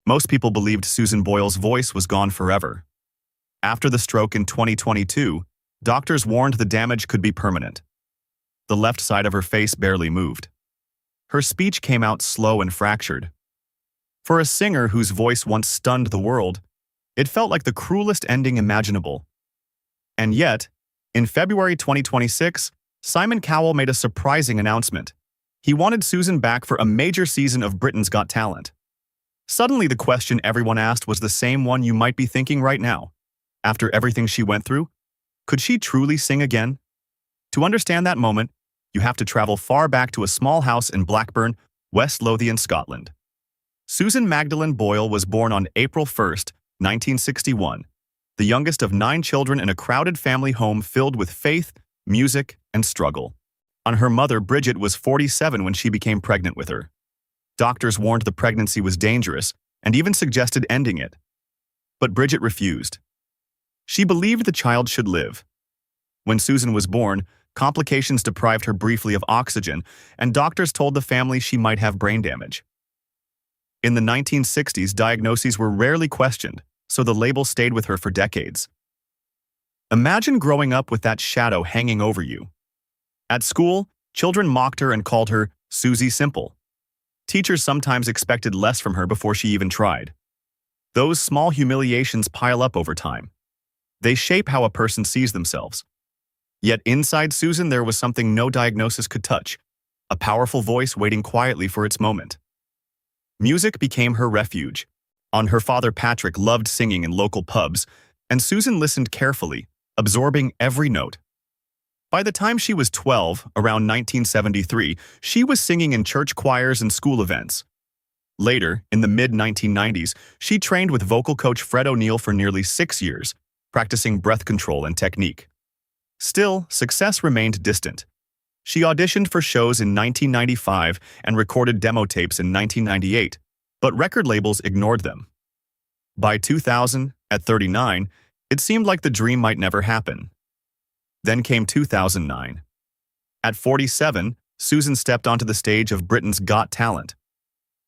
Most people believed Susan Boyle's voice was gone forever. After the stroke in 2022, doctors warned the damage could be permanent. The left side of her face barely moved. Her speech came out slow and fractured. For a singer whose voice once stunned the world, it felt like the cruelest ending imaginable. And yet, in February 2026, Simon Cowell made a surprising announcement. He wanted Susan back for a major season of Britain's Got Talent. Suddenly, the question everyone asked was the same one you might be thinking right now. After everything she went through, could she truly sing again? To understand that moment, you have to travel far back to a small house in Blackburn, West Lothian, Scotland. Susan Magdalene Boyle was born on April 1, 1961, the youngest of 9 children in a crowded family home filled with faith, music, and struggle. Her mother, Bridget, was 47 when she became pregnant with her. Doctors warned the pregnancy was dangerous and even suggested ending it. But Bridget refused. She believed the child should live. When Susan was born, complications deprived her briefly of oxygen, and doctors told the family she might have brain damage. In the 1960s, diagnoses were rarely questioned, so the label stayed with her for decades. Imagine growing up with that shadow hanging over you. At school, children mocked her and called her Susie Simple. Teachers sometimes expected less from her before she even tried. Those small humiliations pile up over time. They shape how a person sees themselves. Yet inside Susan there was something no diagnosis could touch, a powerful voice waiting quietly for its moment. Music became her refuge. Her father Patrick loved singing in local pubs, and Susan listened carefully, absorbing every note. By the time she was 12, around 1973, she was singing in church choirs and school events. Later, in the mid-1990s, she trained with vocal coach Fred O'Neill for nearly 6 years, practicing breath control and technique. Still, success remained distant. She auditioned for shows in 1995 and recorded demo tapes in 1998, but record labels ignored them. By 2000, at 39, it seemed like the dream might never happen. Then came 2009. At 47, Susan stepped onto the stage of Britain's Got Talent.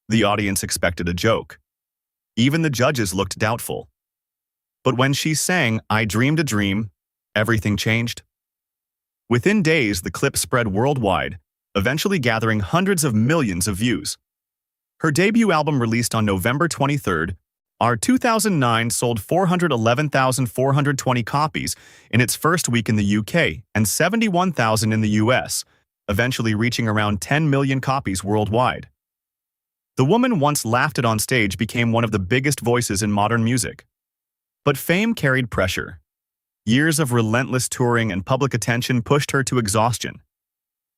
The audience expected a joke. Even the judges looked doubtful. But when she sang "I Dreamed a Dream," everything changed. Within days, the clip spread worldwide, eventually gathering hundreds of millions of views. Her debut album, released on November 23, 2009, sold 411,420 copies in its first week in the UK and 71,000 in the US, eventually reaching around 10 million copies worldwide. The woman once laughed at on stage became one of the biggest voices in modern music. But fame carried pressure. Years of relentless touring and public attention pushed her to exhaustion.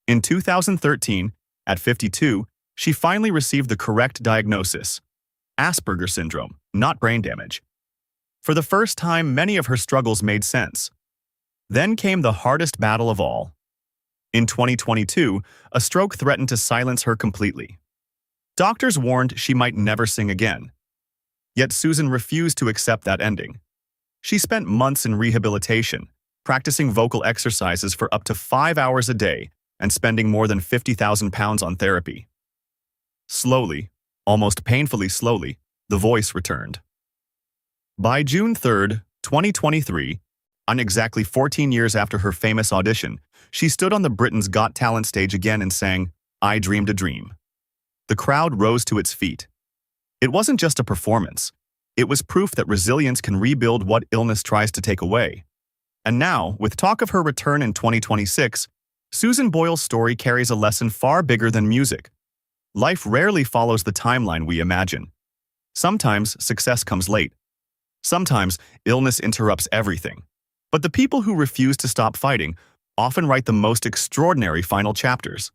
In 2013, at 52, she finally received the correct diagnosis: Asperger syndrome, not brain damage. For the first time, many of her struggles made sense. Then came the hardest battle of all. In 2022, a stroke threatened to silence her completely. Doctors warned she might never sing again. Yet Susan refused to accept that ending. She spent months in rehabilitation, practicing vocal exercises for up to 5 hours a day and spending more than £50,000 on therapy. Slowly, almost painfully slowly, the voice returned. By June 3, 2023, on exactly 14 years after her famous audition, she stood on the Britain's Got Talent stage again and sang "I Dreamed a Dream." The crowd rose to its feet. It wasn't just a performance. It was proof that resilience can rebuild what illness tries to take away. And now, with talk of her return in 2026, Susan Boyle's story carries a lesson far bigger than music. Life rarely follows the timeline we imagine. Sometimes success comes late. Sometimes illness interrupts everything. But the people who refuse to stop fighting often write the most extraordinary final chapters.